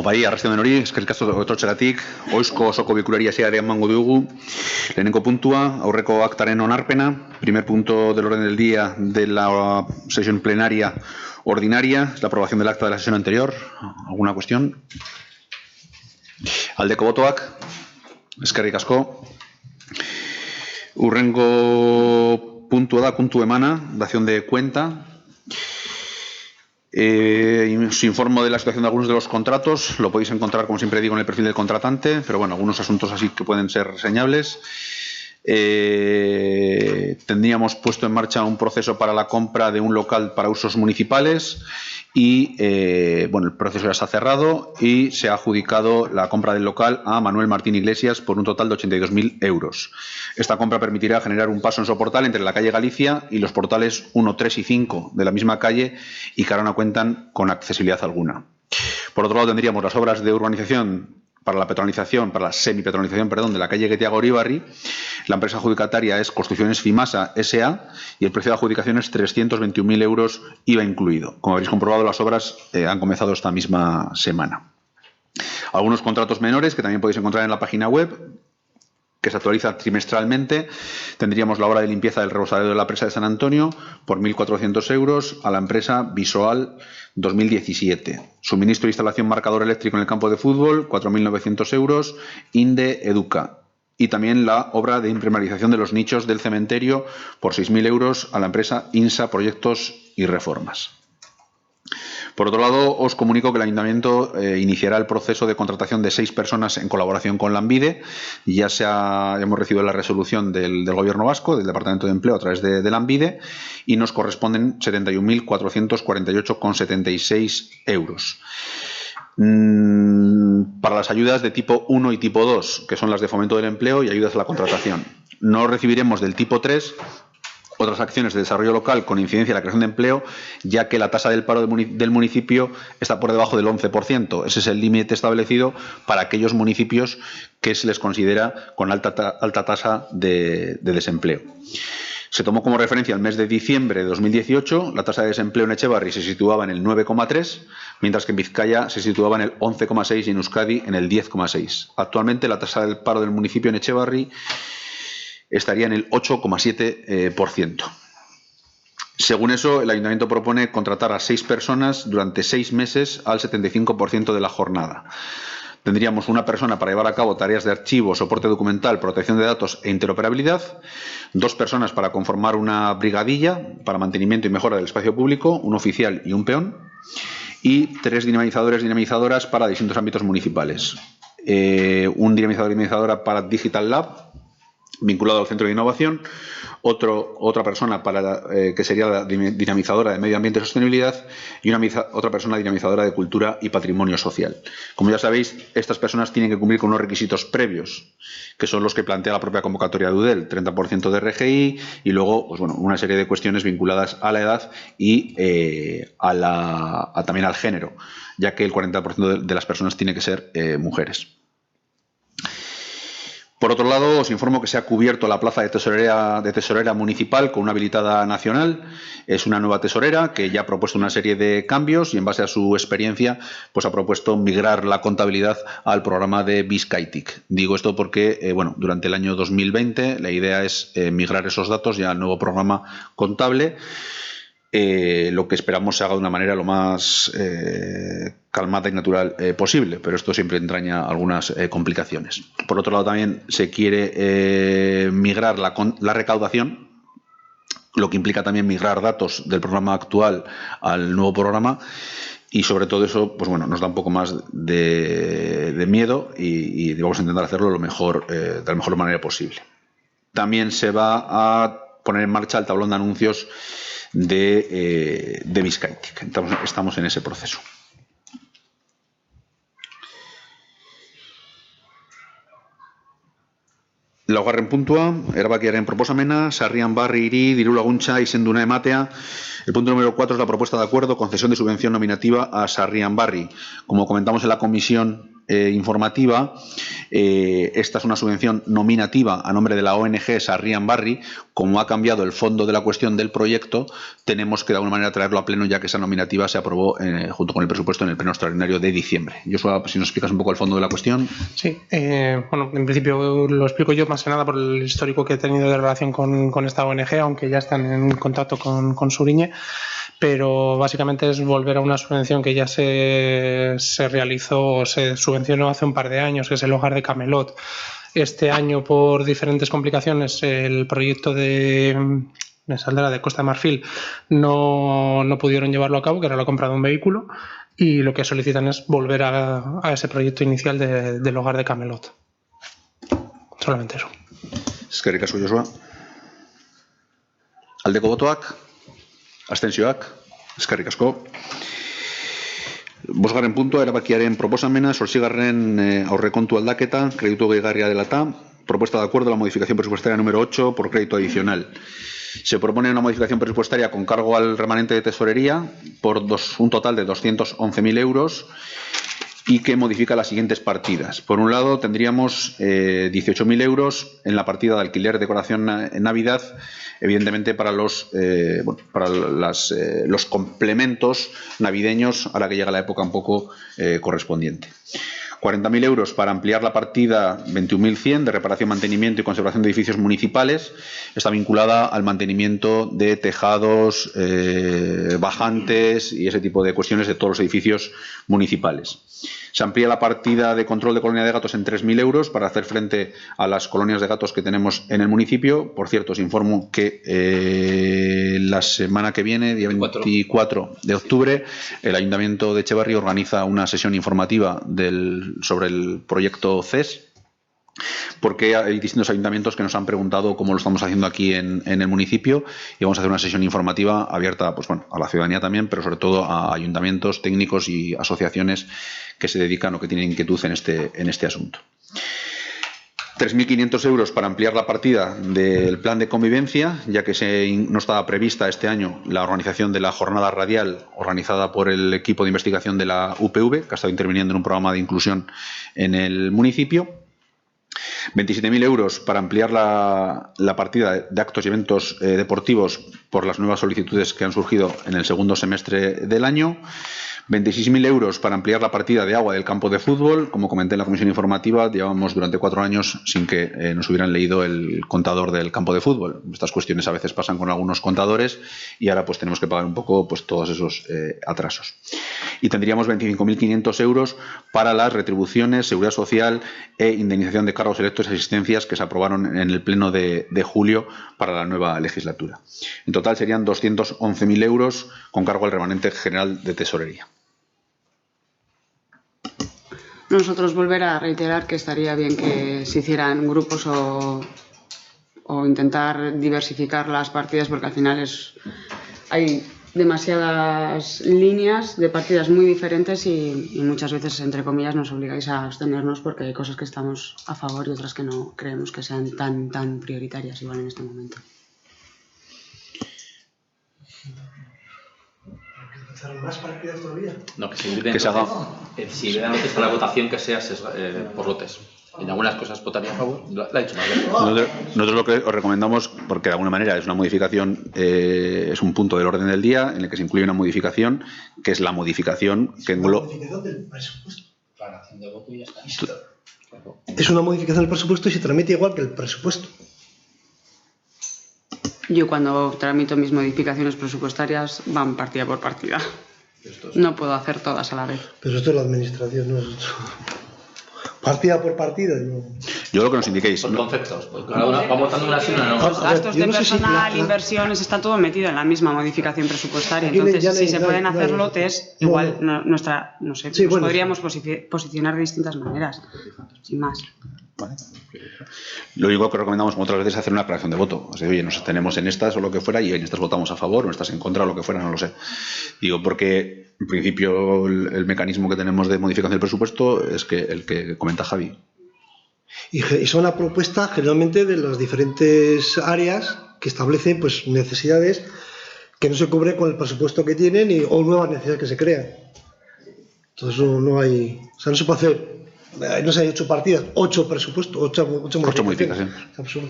Bai, arrastian hori, eskerrik asko etortzeagatik, oizko osoko bilkurari hasiera emango dugu. Lehenengo puntua, aurreko aktaren onarpena. Primer punto del orden del día de la sesión plenaria ordinaria, es la aprobación del acta de la sesión anterior. ¿Alguna cuestión? Aldeko botoak, eskerrik asko. Hurrengo puntua da, puntu emana, dación de cuenta. Os informo de la situación de algunos de los contratos. Lo podéis encontrar, como siempre digo, en el perfil del contratante, pero bueno, algunos asuntos así que pueden ser reseñables. Tendríamos puesto en marcha un proceso para la compra de un local para usos municipales y bueno, el proceso ya se ha cerrado y se ha adjudicado la compra del local a Manuel Martín Iglesias por un total de 82.000 euros. Esta compra permitirá generar un paso en soportal entre la calle Galicia y los portales 1, 3 y 5 de la misma calle y que ahora no cuentan con accesibilidad alguna. Por otro lado, tendríamos las obras de urbanización para la semipetrolización, de la calle Guetiago-Oribarri. La empresa adjudicataria es Construcciones Fimasa S.A. y el precio de adjudicación es 321.000 euros, IVA incluido. Como habréis comprobado, las obras han comenzado esta misma semana. Algunos contratos menores que también podéis encontrar en la página web, que se actualiza trimestralmente. Tendríamos la obra de limpieza del rebosadero de la presa de San Antonio por 1.400 euros a la empresa Visual 2017. Suministro e instalación marcador eléctrico en el campo de fútbol, 4.900 euros, Inde Educa. Y también la obra de impermeabilización de los nichos del cementerio por 6.000 euros a la empresa INSA Proyectos y Reformas. Por otro lado, os comunico que el Ayuntamiento iniciará el proceso de contratación de 6 personas en colaboración con Lanbide. Ya hemos recibido la resolución del Gobierno vasco, del Departamento de Empleo, a través de Lanbide, y nos corresponden 71.448,76 euros. Para las ayudas de tipo 1 y tipo 2, que son las de fomento del empleo y ayudas a la contratación, no recibiremos del tipo 3 otras acciones de desarrollo local con incidencia en la creación de empleo, ya que la tasa del paro del municipio está por debajo del 11%. Ese es el límite establecido para aquellos municipios que se les considera con alta tasa de desempleo. Se tomó como referencia el mes de diciembre de 2018. La tasa de desempleo en Echevarri se situaba en el 9,3, mientras que en Vizcaya se situaba en el 11,6 y en Euskadi en el 10,6. Actualmente la tasa del paro del municipio en Echevarri estaría en el 8,7%. Según eso, el Ayuntamiento propone contratar a 6 personas durante 6 meses al 75% de la jornada. Tendríamos una persona para llevar a cabo tareas de archivo, soporte documental, protección de datos e interoperabilidad, 2 personas para conformar una brigadilla para mantenimiento y mejora del espacio público, un oficial y un peón, y 3 dinamizadores y dinamizadoras para distintos ámbitos municipales. Un dinamizador y dinamizadora para Digital Lab, vinculado al Centro de Innovación, otra persona que sería la dinamizadora de Medio Ambiente y Sostenibilidad y otra persona dinamizadora de Cultura y Patrimonio Social. Como ya sabéis, estas personas tienen que cumplir con unos requisitos previos, que son los que plantea la propia convocatoria de UDEL, 30% de RGI y luego pues bueno, una serie de cuestiones vinculadas a la edad y también al género, ya que el 40% de las personas tiene que ser mujeres. Por otro lado, os informo que se ha cubierto la plaza de tesorera municipal con una habilitada nacional. Es una nueva tesorera que ya ha propuesto una serie de cambios y en base a su experiencia pues ha propuesto migrar la contabilidad al programa de Bizkaitik. Digo esto porque bueno, durante el año 2020 la idea es migrar esos datos ya al nuevo programa contable. Lo que esperamos se haga de una manera lo más calmada y natural posible, pero esto siempre entraña algunas complicaciones. Por otro lado, también se quiere migrar la recaudación, lo que implica también migrar datos del programa actual al nuevo programa, y sobre todo eso pues bueno, nos da un poco más de miedo y vamos a intentar hacerlo de la mejor manera posible. También se va a poner en marcha el tablón de anuncios de Bizkaitik. Estamos en ese proceso. Laugarren puntua, erabakiaren proposamena, Sarrián Barri Iri, diru laguntza izenduna ematea. El punto número 4 es la propuesta de acuerdo, concesión de subvención nominativa a Sarrián Barri. Como comentamos en la comisión informativa, esta es una subvención nominativa a nombre de la ONG Sarrián Barri. Como ha cambiado el fondo de la cuestión del proyecto, tenemos que de alguna manera traerlo a pleno, ya que esa nominativa se aprobó junto con el presupuesto en el pleno extraordinario de diciembre. Joshua, si nos explicas un poco el fondo de la cuestión. Sí, bueno, en principio lo explico yo más que nada por el histórico que he tenido de relación con esta ONG, aunque ya están en contacto con Suriñe, pero básicamente es volver a una subvención que ya se realizó o se subvencionó hace un par de años, que es el Hogar de Camelot. Este año, por diferentes complicaciones, el proyecto de Saldrá de Costa de Marfil no pudieron llevarlo a cabo, que era la compra de un vehículo, y lo que solicitan es volver a ese proyecto inicial del Hogar de Camelot. Solamente eso. Eskerrik asko, Joshua. Aldeko botoak, abstentzioak, eskerrik asko. Bosgarren puntua, erabakiaren proposamena, 8. aurrekontu aldaketa, kreditu gehigarria dela eta, propuesta de acuerdo a la modificación presupuestaria número 8 por crédito adicional. Se propone una modificación presupuestaria con cargo al remanente de tesorería por un total de 211.000 euros y que modifica las siguientes partidas. Por un lado, tendríamos 18.000 euros en la partida de alquiler, decoración en Navidad, evidentemente para los complementos navideños a la que llega la época un poco correspondiente. 40.000 euros para ampliar la partida 21.100 de reparación, mantenimiento y conservación de edificios municipales. Está vinculada al mantenimiento de tejados, bajantes y ese tipo de cuestiones de todos los edificios municipales. Se amplía la partida de control de colonia de gatos en 3.000 euros para hacer frente a las colonias de gatos que tenemos en el municipio. Por cierto, os informo que la semana que viene, día 24 de octubre, el Ayuntamiento de Echevarri organiza una sesión informativa sobre el proyecto CES, porque hay distintos ayuntamientos que nos han preguntado cómo lo estamos haciendo aquí en el municipio, y vamos a hacer una sesión informativa abierta a la ciudadanía también, pero sobre todo a ayuntamientos, técnicos y asociaciones que se dedican o que tienen inquietud en este asunto. 3.500 euros para ampliar la partida del plan de convivencia, ya que no estaba prevista este año la organización de la jornada radial organizada por el equipo de investigación de la UPV, que ha estado interviniendo en un programa de inclusión en el municipio. 27.000 euros para ampliar la partida de actos y eventos deportivos por las nuevas solicitudes que han surgido en el segundo semestre del año. 26.000 euros para ampliar la partida de agua del campo de fútbol. Como comenté en la comisión informativa, llevamos durante 4 años sin que nos hubieran leído el contador del campo de fútbol. Estas cuestiones a veces pasan con algunos contadores y ahora pues tenemos que pagar un poco todos esos atrasos. Y tendríamos 25.500 euros para las retribuciones, seguridad social e indemnización de cargos electos y asistencias que se aprobaron en el pleno de julio para la nueva legislatura. En total serían 211.000 euros con cargo al remanente general de tesorería. Nosotros volver a reiterar que estaría bien que se hicieran grupos o intentar diversificar las partidas, porque al final hay demasiadas líneas de partidas muy diferentes y muchas veces, entre comillas, nos obligáis a abstenernos porque hay cosas que estamos a favor y otras que no creemos que sean tan prioritarias igual en este momento. ¿Más partidas todavía? No, que se inviten que se haga. Si le dan lotes para la votación, que sea por lotes. En algunas cosas votaría a favor, lo ha dicho Manuel. Nosotros lo que os recomendamos, porque de alguna manera es una modificación, es un punto del orden del día en el que se incluye una modificación, que es la modificación que engloba. Modificación del presupuesto. Declaración de voto y ya está. Es una modificación del presupuesto y se tramita igual que el presupuesto. Yo cuando tramito mis modificaciones presupuestarias van partida por partida. No puedo hacer todas a la vez. Pero esto es la administración, no es partida por partida. No. Yo lo que nos indiquéis. Son conceptos. Pues cada una va votando una así, una no. Los gastos de personal, inversiones, está todo metido en la misma modificación presupuestaria. Entonces, si se pueden hacer lotes, igual no sé, sí, bueno, podríamos posicionar de distintas maneras, sin más. Vale. Lo único que recomendamos otras veces es hacer una aclaración de voto. O sea, oye, nos tenemos en estas o lo que fuera y en estas votamos a favor o en estas en contra o lo que fuera, no lo sé. Digo, porque en principio el mecanismo que tenemos de modificación del presupuesto es el que comenta Javi. Y son la propuesta generalmente de las diferentes áreas que establecen pues necesidades que no se cubren con el presupuesto que tienen o nuevas necesidades que se crean. Entonces no hay, o sea, no se puede hacer no sé, 8 partidas, 8 presupuestos, 8 modificaciones. Absurdo.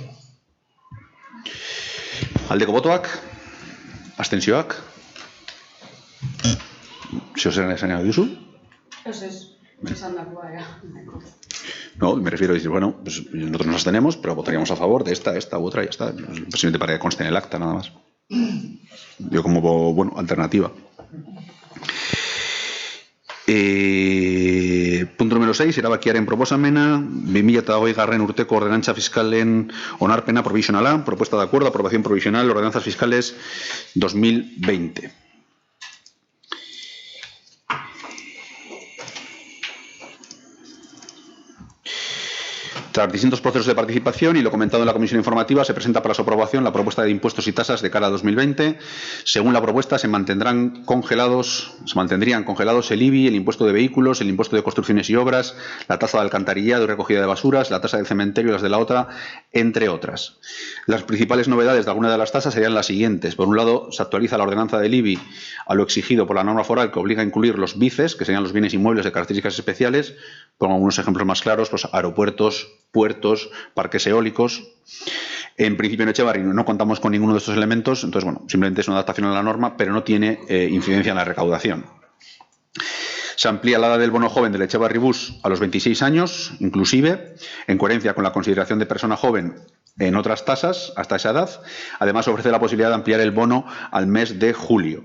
Aldeko botoak, abstentzioak. Zeozer esan duzu? Ez, esan dakoa, ya. No, me refiero a decir, bueno, pues nosotros nos abstenemos, pero votaríamos a favor de esta u otra y ya está. Simplemente para que conste en el acta, nada más. Yo como, bueno, alternativa. Punto número 6, erabakiaren proposamena, 2020 urteko ordenantza fiskalen onarpena provisionala, propuesta de acuerdo, aprobación provisional, ordenanzas fiscales 2020. Tras distintos procesos de participación y lo comentado en la comisión informativa, se presenta para su aprobación la propuesta de impuestos y tasas de cara a 2020. Según la propuesta, se mantendrían congelados el IBI, el impuesto de vehículos, el impuesto de construcciones y obras, la tasa de alcantarillado y recogida de basuras, la tasa del cementerio y las de la otra, entre otras. Las principales novedades de alguna de las tasas serían las siguientes. Por un lado, se actualiza la ordenanza del IBI a lo exigido por la norma foral que obliga a incluir los BICES, que serían los bienes inmuebles de características especiales. Pongo algunos ejemplos más claros, los aeropuertos, puertos, parques eólicos. En principio en Etxebarri no contamos con ninguno de estos elementos, entonces bueno, simplemente es una adaptación a la norma, pero no tiene incidencia en la recaudación. Se amplía la edad del bono joven del Etxebarri Bus a los 26 años, inclusive, en coherencia con la consideración de persona joven en otras tasas hasta esa edad. Además, ofrece la posibilidad de ampliar el bono al mes de julio.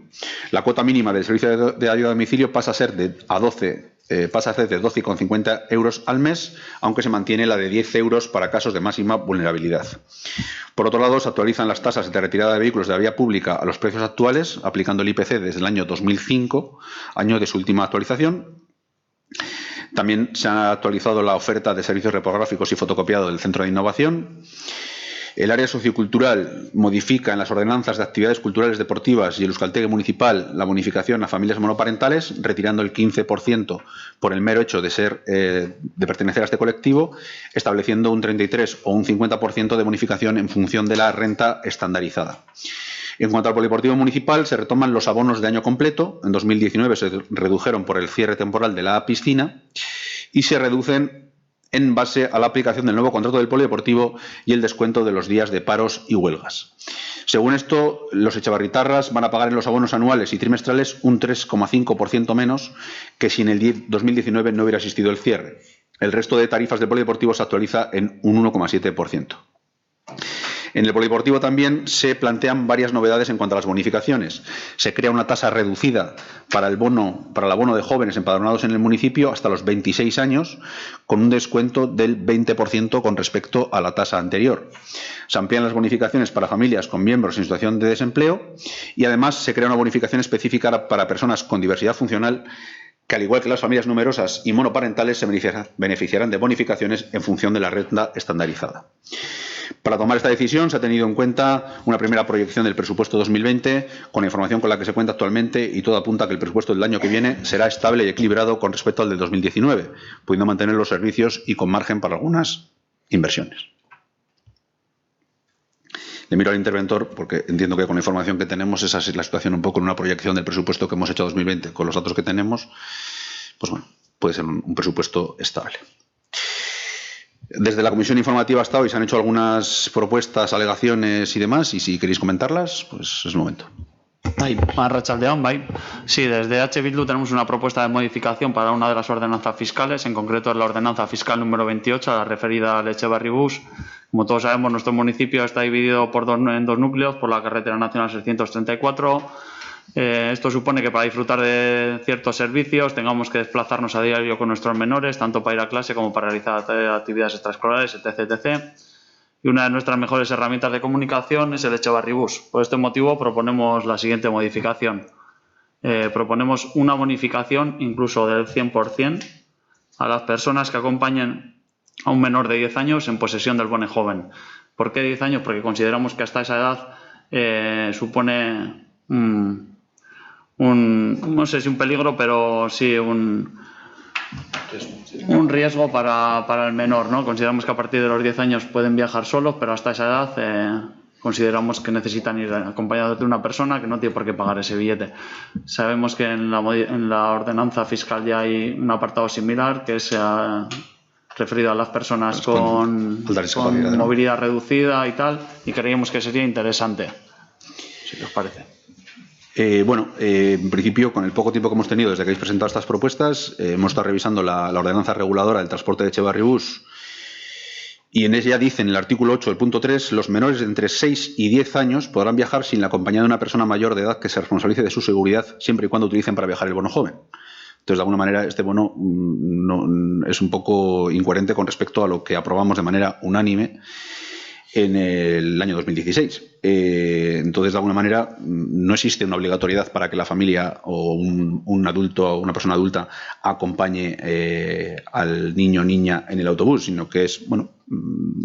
La cuota mínima del servicio de ayuda a domicilio pasa a ser de 12,50 euros al mes, aunque se mantiene la de 10 euros para casos de máxima vulnerabilidad. Por otro lado, se actualizan las tasas de retirada de vehículos de la vía pública a los precios actuales, aplicando el IPC desde el año 2005, año de su última actualización. También se ha actualizado la oferta de servicios repográficos y fotocopiado del Centro de Innovación. El área sociocultural modifica en las ordenanzas de actividades culturales deportivas y el euskaltegi municipal la bonificación a familias monoparentales, retirando el 15% por el mero hecho de pertenecer a este colectivo, estableciendo un 33 o un 50% de bonificación en función de la renta estandarizada. En cuanto al polideportivo municipal, se retoman los abonos de año completo. En 2019 se redujeron por el cierre temporal de la piscina y se reducen en base a la aplicación del nuevo contrato del polideportivo y el descuento de los días de paros y huelgas. Según esto, los echevarritarras van a pagar en los abonos anuales y trimestrales un 3,5% menos que si en el 2019 no hubiera existido el cierre. El resto de tarifas del polideportivo se actualiza en un 1,7%. En el polideportivo también se plantean varias novedades en cuanto a las bonificaciones. Se crea una tasa reducida para el abono de jóvenes empadronados en el municipio hasta los 26 años, con un descuento del 20% con respecto a la tasa anterior. Se amplían las bonificaciones para familias con miembros en situación de desempleo y además se crea una bonificación específica para personas con diversidad funcional que, al igual que las familias numerosas y monoparentales, se beneficiarán de bonificaciones en función de la renta estandarizada. Para tomar esta decisión se ha tenido en cuenta una primera proyección del presupuesto 2020 con la información con la que se cuenta actualmente, y todo apunta a que el presupuesto del año que viene será estable y equilibrado con respecto al del 2019, pudiendo mantener los servicios y con margen para algunas inversiones. Le miro al interventor porque entiendo que con la información que tenemos esa es la situación un poco en una proyección del presupuesto que hemos hecho 2020 con los datos que tenemos, pues bueno, puede ser un presupuesto estable. Desde la comisión informativa hasta hoy se han hecho algunas propuestas, alegaciones y demás, y si queréis comentarlas, pues es el momento. Arratsaldeon, bai. Sí, desde H. Bildu tenemos una propuesta de modificación para una de las ordenanzas fiscales, en concreto la ordenanza fiscal número 28, la referida al Etxebarri Bus. Como todos sabemos, nuestro municipio está dividido en dos núcleos por la carretera nacional 634. Esto supone que para disfrutar de ciertos servicios tengamos que desplazarnos a diario con nuestros menores, tanto para ir a clase como para realizar actividades extraescolares, etc. Y una de nuestras mejores herramientas de comunicación es el Etxebarri Bus. Por este motivo proponemos la siguiente modificación. Proponemos una bonificación incluso del 100% a las personas que acompañen a un menor de 10 años en posesión del bono joven. ¿Por qué 10 años? Porque consideramos que hasta esa edad supone no sé si un peligro, pero sí un riesgo para el menor, ¿no? Consideramos que a partir de los 10 años pueden viajar solos, pero hasta esa edad consideramos que necesitan ir acompañados de una persona que no tiene por qué pagar ese billete. Sabemos que en la ordenanza fiscal ya hay un apartado similar que se ha referido a las personas con movilidad reducida y tal, y creíamos que sería interesante, si os parece. En principio, con el poco tiempo que hemos tenido desde que habéis presentado estas propuestas, hemos estado revisando la ordenanza reguladora del transporte de Etxebarri-Bus, y en ella dice, en el artículo 8, el punto 3, los menores de entre 6 y 10 años podrán viajar sin la compañía de una persona mayor de edad que se responsabilice de su seguridad, siempre y cuando utilicen para viajar el bono joven. Entonces, de alguna manera, este bono es un poco incoherente con respecto a lo que aprobamos de manera unánime en el año 2016. Entonces, de alguna manera, no existe una obligatoriedad para que la familia o un adulto o una persona adulta acompañe al niño o niña en el autobús, sino que es,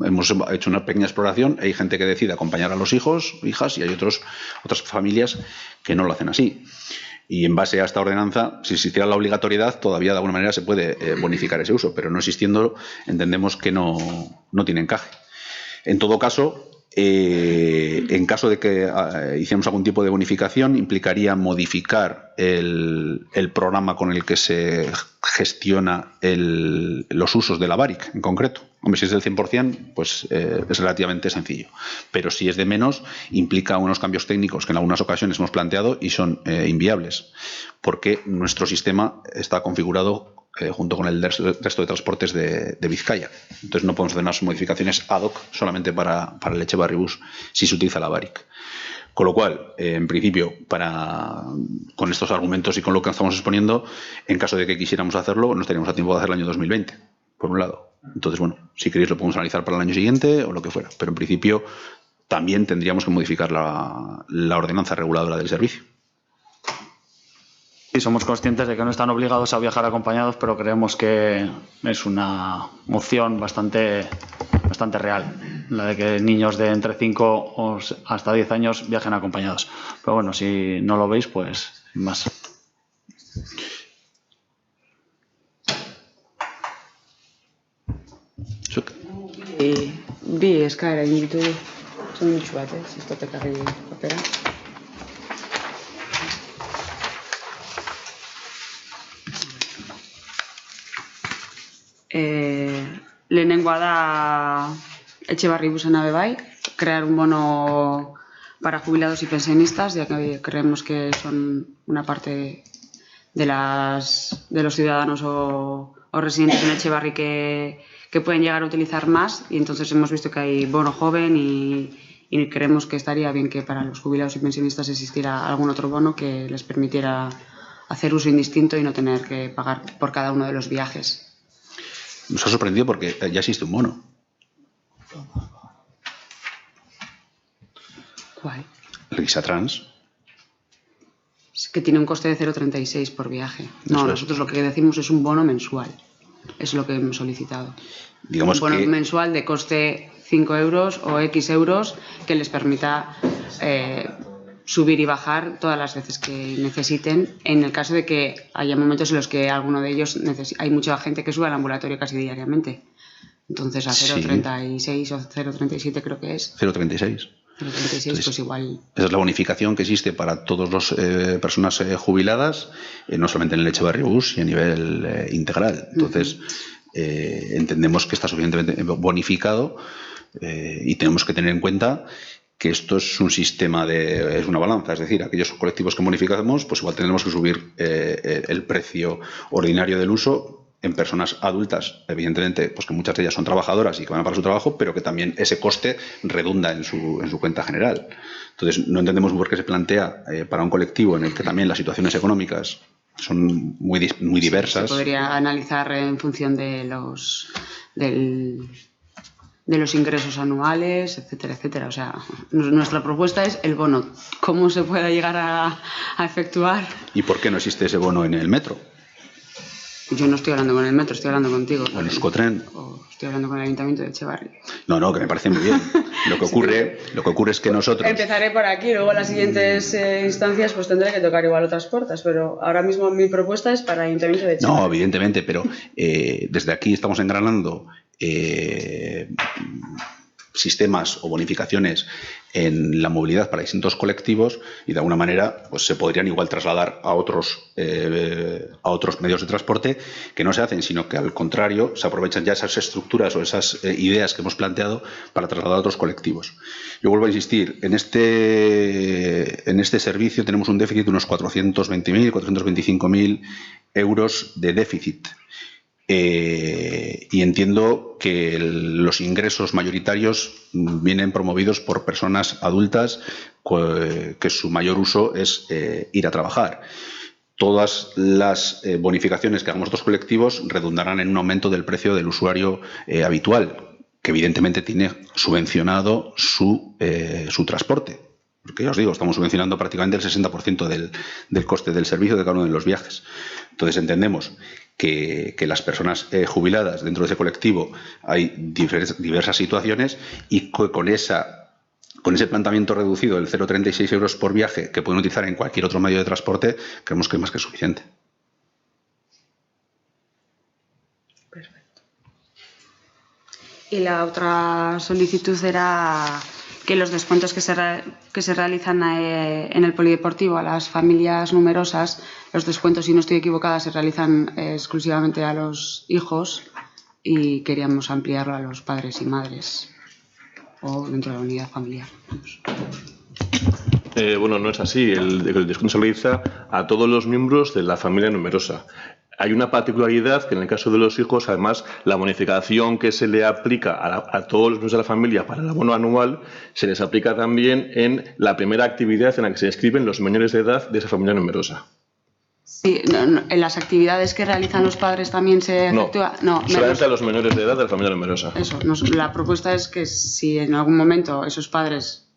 hemos hecho una pequeña exploración. Hay gente que decide acompañar a los hijos, hijas, y hay otras familias que no lo hacen así. Y en base a esta ordenanza, si existiera la obligatoriedad, todavía de alguna manera se puede bonificar ese uso, pero no existiéndolo, entendemos que no tiene encaje. En todo caso, en caso de que hiciéramos algún tipo de bonificación, implicaría modificar el programa con el que se gestiona los usos de la BARIC en concreto. Hombre, si es del 100%, pues es relativamente sencillo. Pero si es de menos, implica unos cambios técnicos que en algunas ocasiones hemos planteado y son inviables, porque nuestro sistema está configurado junto con el resto de transportes de Vizcaya. Entonces no podemos hacer unas modificaciones ad hoc solamente para el Etxebarri-Bus si se utiliza la BARIC. Con lo cual, en principio, con estos argumentos y con lo que estamos exponiendo, en caso de que quisiéramos hacerlo, no estaríamos a tiempo de hacer el año 2020, por un lado. Entonces, si queréis lo podemos analizar para el año siguiente o lo que fuera. Pero en principio también tendríamos que modificar la ordenanza reguladora del servicio. Sí, somos conscientes de que no están obligados a viajar acompañados, pero creemos que es una opción bastante real, la de que niños de entre 5 o hasta 10 años viajen acompañados. Pero bueno, si no lo veis, pues sin más. Bi eskaera egin ditugu, zundutxu bat, hipotekarri papera. Lehenengoa da Etxebarri-Busena bai, crear un bono para jubilados y pensionistas, ya que creemos que son una parte de los ciudadanos o residentes en Etxebarri que pueden llegar a utilizar más, y entonces hemos visto que hay bono joven y creemos que estaría bien que para los jubilados y pensionistas existiera algún otro bono que les permitiera hacer uso indistinto y no tener que pagar por cada uno de los viajes. Nos ha sorprendido porque ya existe un bono. ¿Cuál? El Gisatrans. Es que tiene un coste de 0,36 por viaje. No, nosotros lo que decimos es un bono mensual. Es lo que hemos solicitado. Digamos un bono mensual de coste 5 euros o X euros que les permita subir y bajar todas las veces que necesiten, en el caso de que haya momentos en los que alguno de ellos hay mucha gente que sube al ambulatorio casi diariamente. Entonces a 0,36 o 0,37 creo que es. 0,36. 0,36, pues igual. Esa es la bonificación que existe para todas las personas jubiladas, no solamente en el Etxebarri-Bus y a nivel integral. Entonces, entendemos que está suficientemente bonificado y tenemos que tener en cuenta que esto es un sistema es una balanza, es decir, aquellos colectivos que bonificamos, pues igual tendremos que subir el precio ordinario del uso en personas adultas, evidentemente, pues que muchas de ellas son trabajadoras y que van para su trabajo, pero que también ese coste redunda en su cuenta general. Entonces, no entendemos por qué se plantea para un colectivo en el que también las situaciones económicas son muy diversas. Se podría analizar en función de los ingresos anuales, etcétera, etcétera. O sea, nuestra propuesta es el bono. ¿Cómo se puede llegar a efectuar? ¿Y por qué no existe ese bono en el metro? Yo no estoy hablando con el metro, estoy hablando contigo. O en Euskotren. O estoy hablando con el Ayuntamiento de Etxebarri. No, que me parece muy bien. Lo que ocurre es que nosotros... Empezaré por aquí, luego en las siguientes instancias pues tendré que tocar igual otras puertas, pero ahora mismo mi propuesta es para el Ayuntamiento de Etxebarri. No, evidentemente, pero desde aquí estamos engranando sistemas o bonificaciones en la movilidad para distintos colectivos y de alguna manera pues se podrían igual trasladar a otros medios de transporte que no se hacen, sino que al contrario se aprovechan ya esas estructuras o esas ideas que hemos planteado para trasladar a otros colectivos. Yo vuelvo a insistir, en este servicio tenemos un déficit de unos 420.000, 425.000 euros de déficit. Y entiendo que los ingresos mayoritarios vienen promovidos por personas adultas que su mayor uso es ir a trabajar. Todas las bonificaciones que hagamos otros colectivos redundarán en un aumento del precio del usuario habitual, que evidentemente tiene subvencionado su transporte. Porque ya os digo, estamos subvencionando prácticamente el 60% del coste del servicio de cada uno de los viajes. Entonces entendemos que las personas jubiladas dentro de ese colectivo hay diversas situaciones y con ese planteamiento reducido del 0,36 euros por viaje que pueden utilizar en cualquier otro medio de transporte, creemos que es más que suficiente. Perfecto. Y la otra solicitud era que los descuentos que se realizan en el polideportivo a las familias numerosas, los descuentos, si no estoy equivocada, se realizan exclusivamente a los hijos y queríamos ampliarlo a los padres y madres o dentro de la unidad familiar. Bueno, no es así. El descuento se realiza a todos los miembros de la familia numerosa. Hay una particularidad que en el caso de los hijos, además, la bonificación que se le aplica a todos los miembros de la familia para el abono anual se les aplica también en la primera actividad en la que se inscriben los menores de edad de esa familia numerosa. Sí, en las actividades que realizan los padres también se efectúa. No, solamente a los menores de edad de la familia numerosa. Eso, la propuesta es que si en algún momento esos padres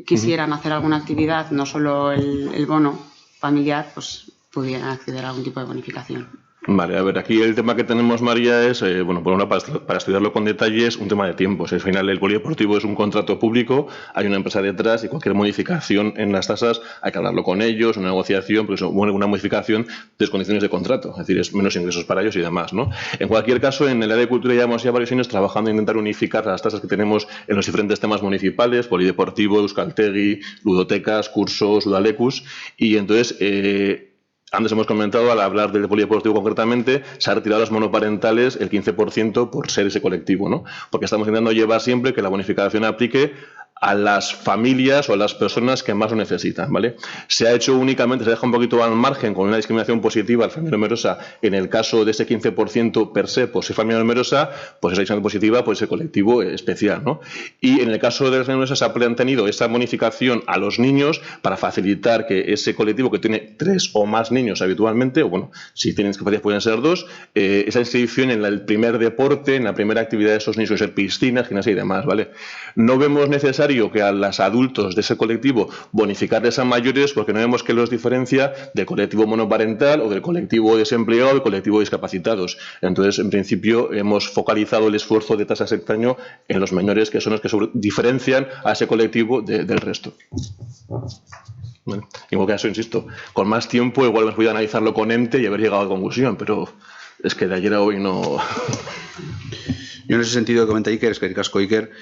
quisieran hacer alguna actividad, no solo el bono familiar, pues pudieran acceder a algún tipo de bonificación. Vale, a ver, aquí el tema que tenemos, María, es, bueno, por una para estudiarlo con detalle es un tema de tiempos. Al final, el polideportivo es un contrato público, hay una empresa detrás y cualquier modificación en las tasas hay que hablarlo con ellos, una negociación, porque es una modificación de las condiciones de contrato, es decir, es menos ingresos para ellos y demás, ¿no? En cualquier caso, en el área de cultura llevamos ya varios años trabajando en intentar unificar las tasas que tenemos en los diferentes temas municipales, polideportivo, euskaltegi, ludotecas, cursos, udalecus, y entonces antes hemos comentado, al hablar del polideportivo concretamente, se ha retirado los monoparentales el 15% por ser ese colectivo, ¿no? Porque estamos intentando llevar siempre que la bonificación aplique a las familias o a las personas que más lo necesitan, ¿vale? Se ha hecho únicamente, se deja un poquito al margen con una discriminación positiva a la familia numerosa en el caso de ese 15% per se por ser familia numerosa, pues esa discriminación positiva por ese colectivo especial, ¿no? Y en el caso de las familias numerosas se ha mantenido esa bonificación a los niños para facilitar que ese colectivo que tiene 3 o más niños habitualmente, o bueno, si tienen discapacidad pueden ser 2, esa inscripción en el primer deporte, en la primera actividad de esos niños, puede ser piscinas, gimnasia y demás, ¿vale? No vemos necesario que a los adultos de ese colectivo bonificarles a mayores porque no vemos que los diferencia del colectivo monoparental o del colectivo desempleado o del colectivo de discapacitados. Entonces, en principio, hemos focalizado el esfuerzo de tasas este año en los menores, que son los que diferencian a ese colectivo del resto. Bueno, en cualquier caso, insisto, con más tiempo igual hemos podido analizarlo con ente y haber llegado a conclusión, pero es que de ayer a hoy no... Yo en ese sentido que comenta Iker, es que Casco Iker,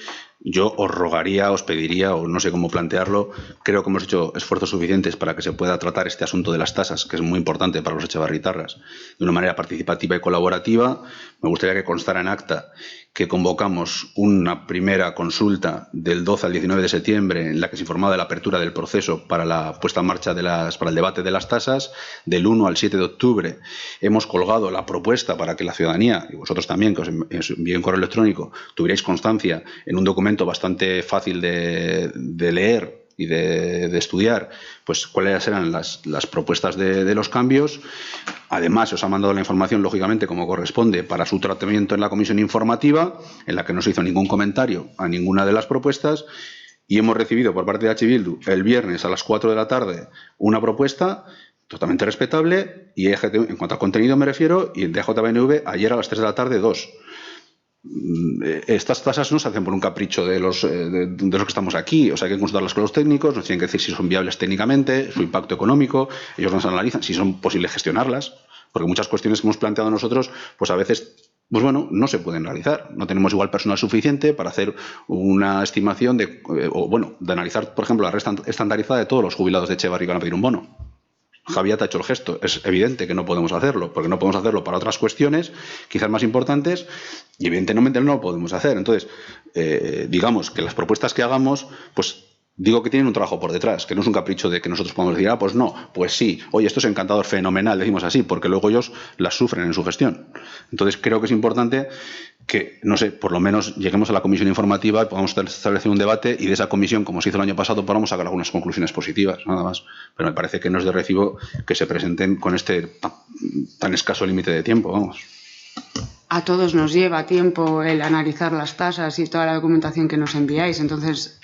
yo os rogaría, os pediría, o no sé cómo plantearlo, creo que hemos hecho esfuerzos suficientes para que se pueda tratar este asunto de las tasas, que es muy importante para los echevarritarras, de una manera participativa y colaborativa. Me gustaría que constara en acta que convocamos una primera consulta del 12 al 19 de septiembre en la que se informaba de la apertura del proceso para la puesta en marcha para el debate de las tasas. Del 1 al 7 de octubre hemos colgado la propuesta para que la ciudadanía, y vosotros también, que os envíe un correo electrónico, tuvierais constancia en un documento bastante fácil de leer y de estudiar, pues cuáles eran las propuestas de los cambios. Además, se os ha mandado la información, lógicamente, como corresponde, para su tratamiento en la comisión informativa, en la que no se hizo ningún comentario a ninguna de las propuestas, y hemos recibido por parte de H. Bildu el viernes a las 4 de la tarde una propuesta totalmente respetable, y EGT, en cuanto al contenido me refiero, y de JBNV ayer a las 3 de la tarde 2. Estas tasas no se hacen por un capricho de los que estamos aquí, o sea, hay que consultarlas con los técnicos, nos tienen que decir si son viables técnicamente, su impacto económico, ellos nos analizan si son posibles gestionarlas, porque muchas cuestiones que hemos planteado nosotros, pues a veces pues bueno, no se pueden realizar. No tenemos igual personal suficiente para hacer una estimación de analizar, por ejemplo, la renta estandarizada de todos los jubilados de Etxebarri que van a pedir un bono. Javier te ha hecho el gesto. Es evidente que no podemos hacerlo, porque no podemos hacerlo para otras cuestiones, quizás más importantes, y evidentemente no lo podemos hacer. Entonces, digamos que las propuestas que hagamos, pues digo que tienen un trabajo por detrás, que no es un capricho de que nosotros podamos decir, pues no, pues sí, oye, esto es encantador, fenomenal, decimos así, porque luego ellos las sufren en su gestión. Entonces creo que es importante que, no sé, por lo menos lleguemos a la comisión informativa y podamos establecer un debate y de esa comisión, como se hizo el año pasado, podamos sacar algunas conclusiones positivas, nada más. Pero me parece que no es de recibo que se presenten con este tan escaso límite de tiempo, vamos. A todos nos lleva tiempo el analizar las tasas y toda la documentación que nos enviáis, entonces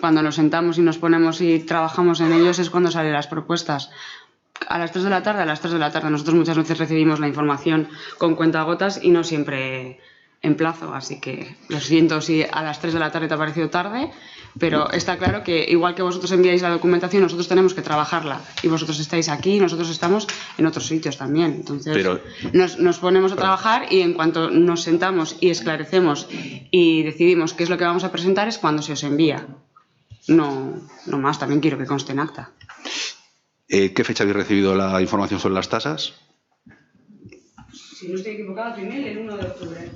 cuando nos sentamos y nos ponemos y trabajamos en ellos es cuando salen las propuestas. A las 3 de la tarde, nosotros muchas veces recibimos la información con cuentagotas y no siempre en plazo, así que lo siento si a las 3 de la tarde te ha parecido tarde, pero está claro que igual que vosotros enviáis la documentación, nosotros tenemos que trabajarla y vosotros estáis aquí y nosotros estamos en otros sitios también. Entonces nos ponemos a trabajar y en cuanto nos sentamos y esclarecemos y decidimos qué es lo que vamos a presentar es cuando se os envía. No más, también quiero que conste en acta. ¿Qué fecha habéis recibido la información sobre las tasas? Si no estoy equivocada, el 1 de octubre.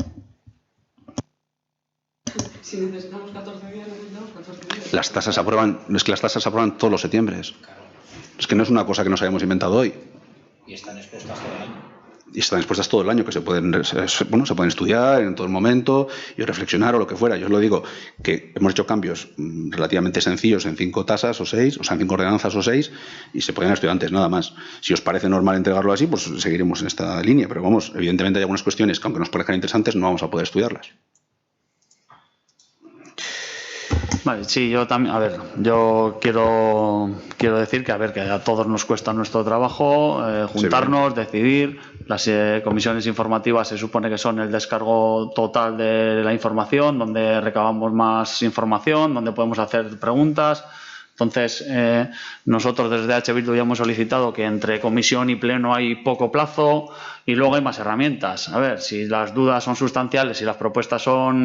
Si necesitamos 14 días, necesitamos 14 días. Las tasas se aprueban todos los septiembres. Es que no es una cosa que nos hayamos inventado hoy. Y están expuestas todo el año. Y están expuestas todo el año, que se pueden estudiar en todo el momento y reflexionar o lo que fuera. Yo os lo digo, que hemos hecho cambios relativamente sencillos en 5 tasas o 6, o sea, en 5 ordenanzas o 6, y se pueden estudiar antes, nada más. Si os parece normal entregarlo así, pues seguiremos en esta línea. Pero vamos, evidentemente hay algunas cuestiones que aunque nos parezcan interesantes, no vamos a poder estudiarlas. Vale, sí, yo también, yo quiero decir que a todos nos cuesta nuestro trabajo juntarnos, decidir. Las comisiones informativas se supone que son el descargo total de la información, donde recabamos más información, donde podemos hacer preguntas. Entonces, nosotros desde H. Bildu ya hemos solicitado que entre comisión y pleno hay poco plazo y luego hay más herramientas. A ver, si las dudas son sustanciales, si las propuestas son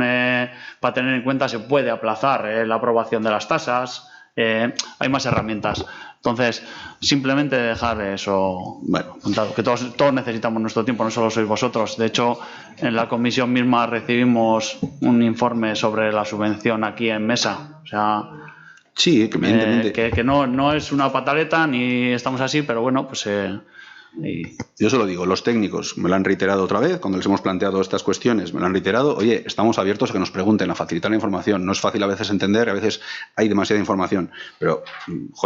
para tener en cuenta, se puede aplazar la aprobación de las tasas. Hay más herramientas. Entonces, simplemente dejar eso contado, que todos necesitamos nuestro tiempo, no solo sois vosotros. De hecho, en la comisión misma recibimos un informe sobre la subvención aquí en mesa. O sea, sí, que evidentemente. Que no es una pataleta ni estamos así, pero bueno, pues yo se lo digo, los técnicos me lo han reiterado otra vez, cuando les hemos planteado estas cuestiones, me lo han reiterado, oye, estamos abiertos a que nos pregunten, a facilitar la información, no es fácil a veces entender, a veces hay demasiada información, pero,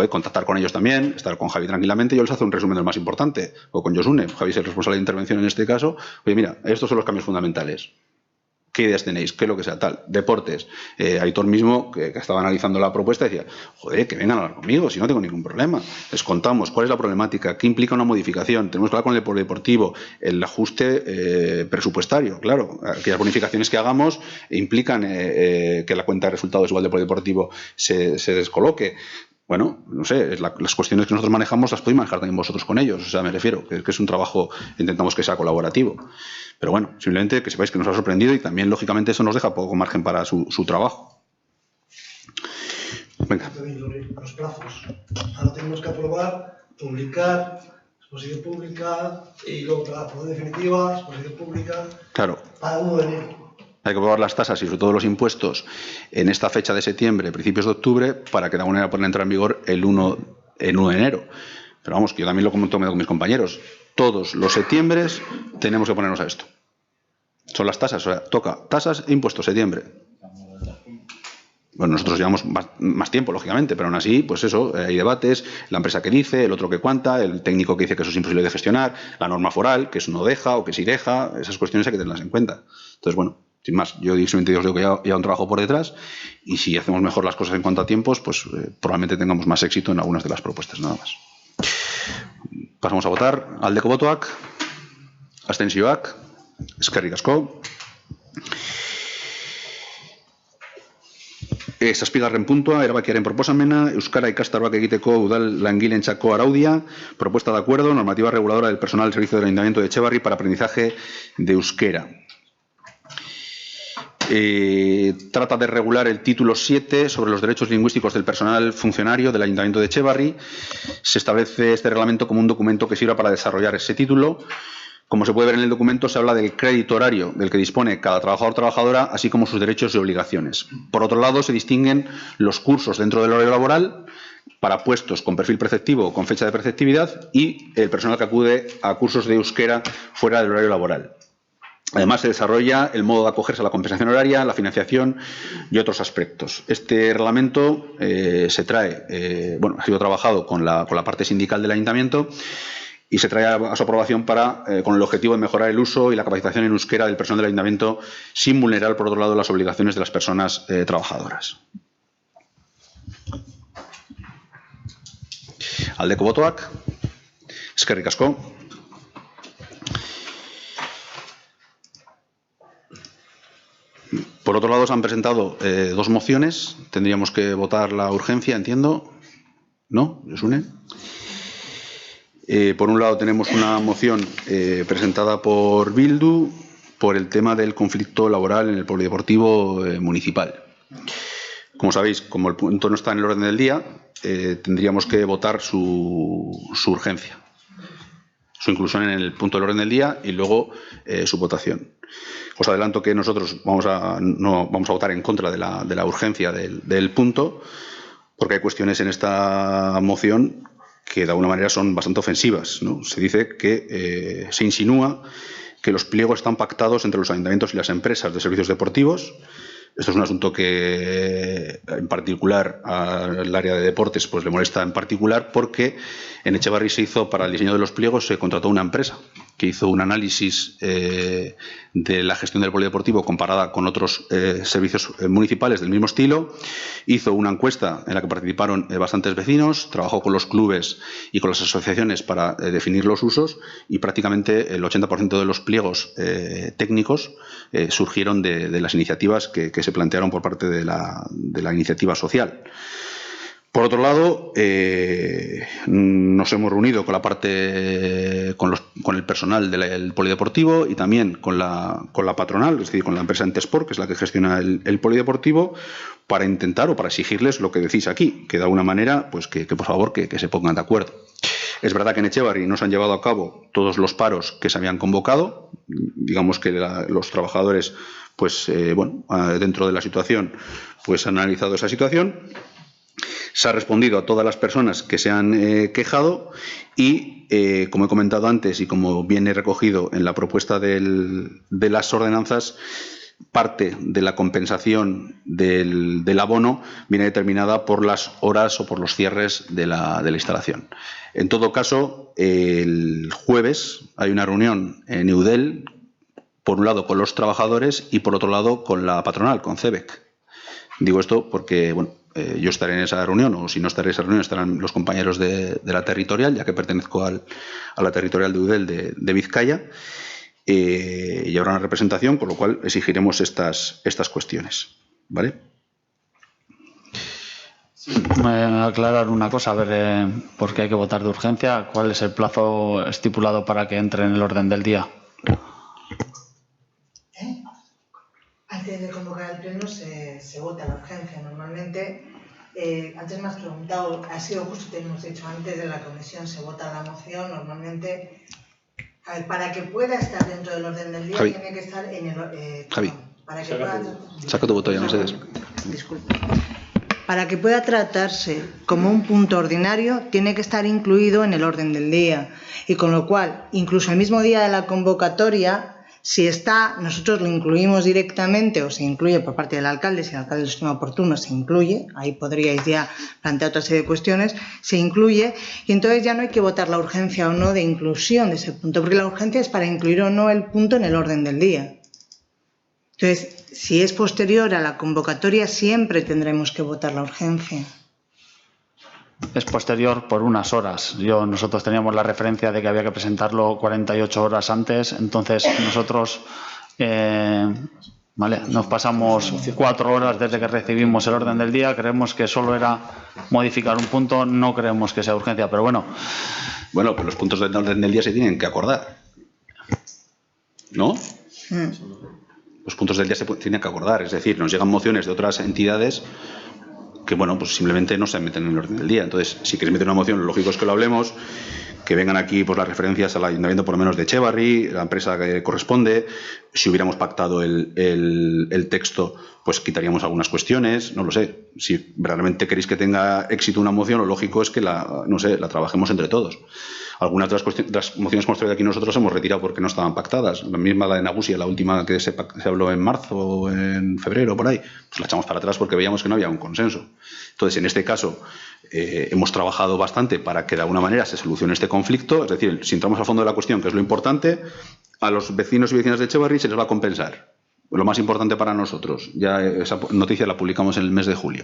contactar con ellos también, estar con Javi tranquilamente, yo les hago un resumen de lo más importante, o con Josune, Javi es el responsable de intervención en este caso, oye, mira, estos son los cambios fundamentales. ¿Qué ideas tenéis? ¿Qué es lo que sea? Tal. Deportes. Aitor mismo, que estaba analizando la propuesta, decía, que vengan a hablar conmigo, si no tengo ningún problema. Les contamos cuál es la problemática, qué implica una modificación. Tenemos que hablar con el polideportivo, el ajuste presupuestario, claro. Aquellas bonificaciones que hagamos implican que la cuenta de resultados igual del polideportivo se descoloque. Bueno, no sé, las cuestiones que nosotros manejamos las podéis manejar también vosotros con ellos. O sea, me refiero, que es un trabajo, intentamos que sea colaborativo. Pero bueno, simplemente que sepáis que nos ha sorprendido y también, lógicamente, eso nos deja poco margen para su trabajo. Venga. Los plazos. Ahora tenemos que aprobar, publicar, exposición pública y luego la aprobación definitiva, exposición pública. Claro. Para 1 de enero. Hay que aprobar las tasas y sobre todo los impuestos en esta fecha de septiembre, principios de octubre, para que de alguna manera puedan entrar en vigor el 1 de enero. Pero vamos, que yo también lo comento con mis compañeros. Todos los septiembres tenemos que ponernos a esto. Son las tasas, o sea, toca tasas e impuestos septiembre. Bueno, nosotros llevamos más tiempo, lógicamente, pero aún así, pues eso, hay debates, la empresa que dice, el otro que cuenta, el técnico que dice que eso es imposible de gestionar, la norma foral, que eso no deja o que sí deja, esas cuestiones hay que tenerlas en cuenta. Entonces, bueno, sin más, yo simplemente os digo que ya hay un trabajo por detrás y si hacemos mejor las cosas en cuanto a tiempos, pues probablemente tengamos más éxito en algunas de las propuestas, nada más. Pasamos a votar. Aldeko botoak, abstentzioak, eskerrik asko. Zazpigarren puntua, erabakiaren proposamena, euskara ikastaroak egiteko udal langilentzako araudia, propuesta de acuerdo, normativa reguladora del personal del servicio del Ayuntamiento de Etxebarri para aprendizaje de euskera. Trata de regular el título 7 sobre los derechos lingüísticos del personal funcionario del Ayuntamiento de Etxebarri. Se establece este reglamento como un documento que sirva para desarrollar ese título. Como se puede ver en el documento, se habla del crédito horario del que dispone cada trabajador o trabajadora, así como sus derechos y obligaciones. Por otro lado, se distinguen los cursos dentro del horario laboral para puestos con perfil preceptivo o con fecha de preceptividad y el personal que acude a cursos de euskera fuera del horario laboral. Además, se desarrolla el modo de acogerse a la compensación horaria, la financiación y otros aspectos. Este reglamento se trae, ha sido trabajado con la parte sindical del Ayuntamiento y se trae a su aprobación con el objetivo de mejorar el uso y la capacitación en euskera del personal del Ayuntamiento sin vulnerar, por otro lado, las obligaciones de las personas trabajadoras. Aldeko botoak. Eskerrik asko. Por otro lado, se han presentado dos mociones. Tendríamos que votar la urgencia, entiendo. ¿No? ¿Josune? Por un lado, tenemos una moción presentada por Bildu por el tema del conflicto laboral en el polideportivo municipal. Como sabéis, como el punto no está en el orden del día, tendríamos que votar su urgencia, su inclusión en el punto del orden del día y luego su votación. Os adelanto que nosotros vamos a votar en contra de la urgencia del punto, porque hay cuestiones en esta moción que de alguna manera son bastante ofensivas, ¿no? Se dice que se insinúa que los pliegos están pactados entre los ayuntamientos y las empresas de servicios deportivos. Esto es un asunto que en particular al área de deportes pues le molesta en particular, porque en Etxebarri para el diseño de los pliegos se contrató una empresa que hizo un análisis de la gestión del polideportivo comparada con otros servicios municipales del mismo estilo, hizo una encuesta en la que participaron bastantes vecinos, trabajó con los clubes y con las asociaciones para definir los usos y prácticamente el 80% de los pliegos técnicos surgieron de las iniciativas que se plantearon por parte de la iniciativa social. Por otro lado, nos hemos reunido con la parte, con el personal del polideportivo y también con la patronal, es decir, con la empresa Entesport, que es la que gestiona el polideportivo, para intentar o para exigirles lo que decís aquí, que de alguna manera, pues que por favor que se pongan de acuerdo. Es verdad que en Etxebarri no se han llevado a cabo todos los paros que se habían convocado. Digamos que los trabajadores, pues dentro de la situación, pues han analizado esa situación. Se ha respondido a todas las personas que se han quejado y, como he comentado antes y como viene recogido en la propuesta de las ordenanzas, parte de la compensación del abono viene determinada por las horas o por los cierres de la instalación. En todo caso, el jueves hay una reunión en Eudel, por un lado con los trabajadores y por otro lado con la patronal, con CEBEC. Digo esto porque, yo estaré en esa reunión, o si no estaré en esa reunión estarán los compañeros de la territorial, ya que pertenezco a la territorial de Eudel de Vizcaya, y habrá una representación, con lo cual exigiremos estas cuestiones. ¿Vale? Aclarar una cosa, a ver por qué hay que votar de urgencia. ¿Cuál es el plazo estipulado para que entre en el orden del día? Antes de convocar el pleno se vota la urgencia. Normalmente, antes me has preguntado, ha sido justo, te hemos dicho antes de la comisión, se vota la moción. Normalmente, para que pueda estar dentro del orden del día, Javi, tiene que estar en el... Javi, para que pueda, saca tu voto ya, Mercedes. Disculpe. Para que pueda tratarse como un punto ordinario, tiene que estar incluido en el orden del día. Y con lo cual, incluso el mismo día de la convocatoria, si está, nosotros lo incluimos directamente o se incluye por parte del alcalde, si el alcalde lo estima oportuno, se incluye, ahí podríais ya plantear otra serie de cuestiones, se incluye y entonces ya no hay que votar la urgencia o no de inclusión de ese punto, porque la urgencia es para incluir o no el punto en el orden del día. Entonces, si es posterior a la convocatoria, siempre tendremos que votar la urgencia. Es posterior por unas horas. Nosotros teníamos la referencia de que había que presentarlo 48 horas antes, entonces nosotros ¿vale? Nos pasamos 4 horas desde que recibimos el orden del día, creemos que solo era modificar un punto, no creemos que sea urgencia, pero bueno. Bueno, pues los puntos del orden del día se tienen que acordar, ¿no? Los puntos del día se tienen que acordar, es decir, nos llegan mociones de otras entidades que, bueno, pues simplemente no se meten en el orden del día. Entonces, si queréis meter una moción, lo lógico es que lo hablemos, que vengan aquí pues las referencias al ayuntamiento por lo menos de Etxebarri, la empresa que corresponde. Si hubiéramos pactado el texto, pues quitaríamos algunas cuestiones, no lo sé. Si realmente queréis que tenga éxito una moción, lo lógico es que la trabajemos entre todos. Algunas de las mociones que hemos traído aquí nosotros hemos retirado porque no estaban pactadas. La misma, la de Nagusia, la última que se habló en marzo o en febrero, por ahí, pues la echamos para atrás porque veíamos que no había un consenso. Entonces, en este caso, hemos trabajado bastante para que de alguna manera se solucione este conflicto. Es decir, si entramos al fondo de la cuestión, que es lo importante, a los vecinos y vecinas de Etxebarri se les va a compensar. Lo más importante para nosotros. Ya esa noticia la publicamos en el mes de julio.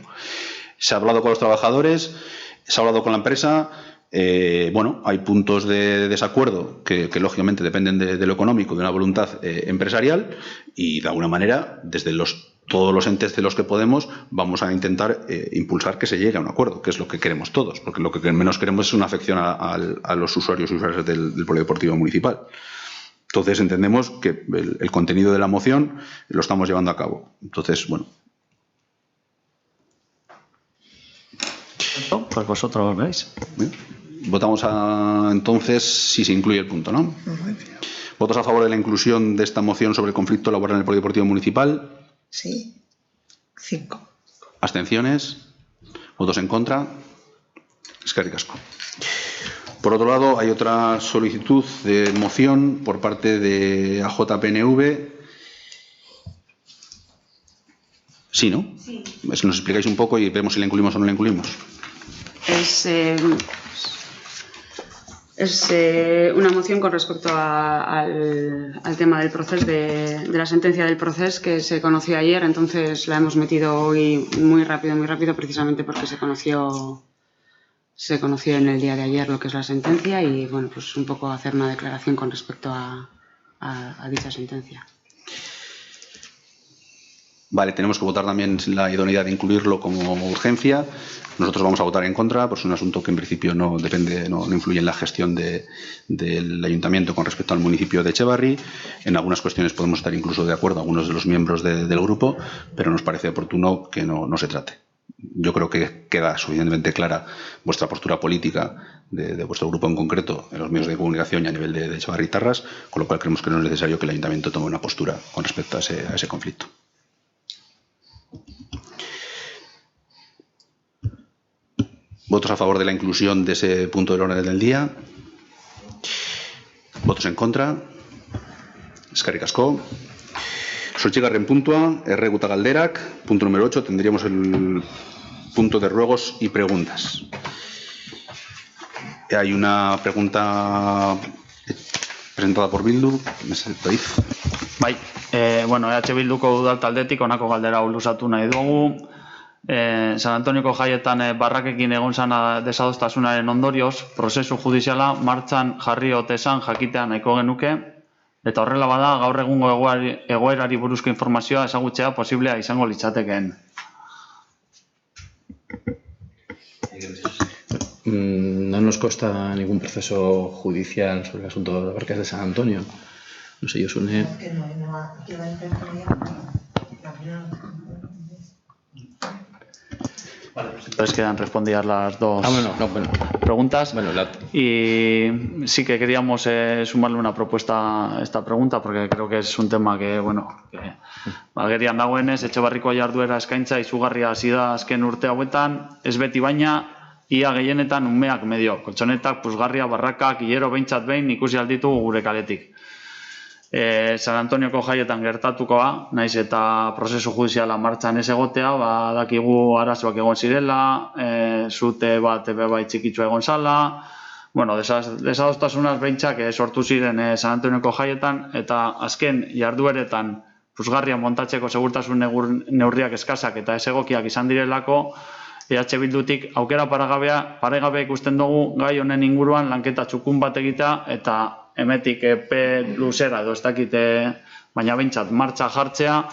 Se ha hablado con los trabajadores, se ha hablado con la empresa. Bueno, hay puntos de desacuerdo que lógicamente dependen de lo económico, de una voluntad empresarial, y de alguna manera, desde todos los entes de los que podemos, vamos a intentar impulsar que se llegue a un acuerdo, que es lo que queremos todos, porque lo que menos queremos es una afección a los usuarios y usuarias del polideportivo municipal. Entonces entendemos que el contenido de la moción lo estamos llevando a cabo. Entonces, bueno. Pues vosotros veis. Bien. Votamos entonces si se incluye el punto, ¿no? ¿Votos a favor de la inclusión de esta moción sobre el conflicto laboral en el polideportivo municipal? Sí. 5. ¿Abstenciones? ¿Votos en contra? Eskerrik asko. Por otro lado, hay otra solicitud de moción por parte de AJPNV. Sí, ¿no? Sí. Nos explicáis un poco y vemos si la incluimos o no la incluimos. Es una moción con respecto al tema del proceso, de la sentencia del proceso que se conoció ayer, entonces la hemos metido hoy muy rápido, precisamente porque se conoció en el día de ayer lo que es la sentencia y, bueno, pues un poco hacer una declaración con respecto a dicha sentencia. Vale, tenemos que votar también la idoneidad de incluirlo como urgencia. Nosotros vamos a votar en contra, pues es un asunto que en principio no influye en la gestión del ayuntamiento con respecto al municipio de Etxebarri. En algunas cuestiones podemos estar incluso de acuerdo, algunos de los miembros del grupo, pero nos parece oportuno que no se trate. Yo creo que queda suficientemente clara vuestra postura política de vuestro grupo en concreto en los medios de comunicación y a nivel de Etxebarri y Tarras, con lo cual creemos que no es necesario que el ayuntamiento tome una postura con respecto a ese conflicto. ¿Votos a favor de la inclusión de ese punto del orden del día? ¿Votos en contra? Eskerrik asko. Zortzigarren puntua, erreguta galderak, punto número 8, tendríamos el punto de ruegos y preguntas. Hay una pregunta presentada por Bildu. Bai, bueno, EH Bilduko udal taldetik honako galdera luzatu nahi dugu. San Antonioko jaietan barrakekin egon zana desadostasunaren ondorioz, prozesu judiziala martxan jarri otesan jakitea nahiko genuke, eta horrela bada gaur egungo egoerari buruzko informazioa ezagutzea posiblea izango litzatekeen. No nos consta ningún proceso judicial sobre el asunto de Barcas de San Antonio. No sé, yo suene... Entonces quedan respondidas las dos preguntas. Y sí que queríamos sumarle una propuesta a esta pregunta, porque creo que es un tema que, bueno, agerian dagoenez, Etxebarriko jarduera eskaintza izugarria hasi da azken urte hauetan, ez beti baina, ia gehienetan umeak medio, koltsonetak, puzgarria, barrakak, hilero behintzat behin ikusi alditugu gure kaletik. San Antonioko jaietan gertatukoa, naiz eta prozesu judiziala martxan ez egotea, dakigu arazoak egon zirela, zute bat bai txikitsua egon zala, bueno, desadostasunaz behintzak sortu ziren San Antonioko jaietan, eta azken jardueretan puzgarria montatzeko segurtasun neurriak eskasak eta ez egokiak izan direlako, EH Bildutik aukera paregabe ikusten dugu gai honen inguruan lanketa txukun bat egitea eta emetik epe luzera edo ez dakite baina behintzat martxa jartzea,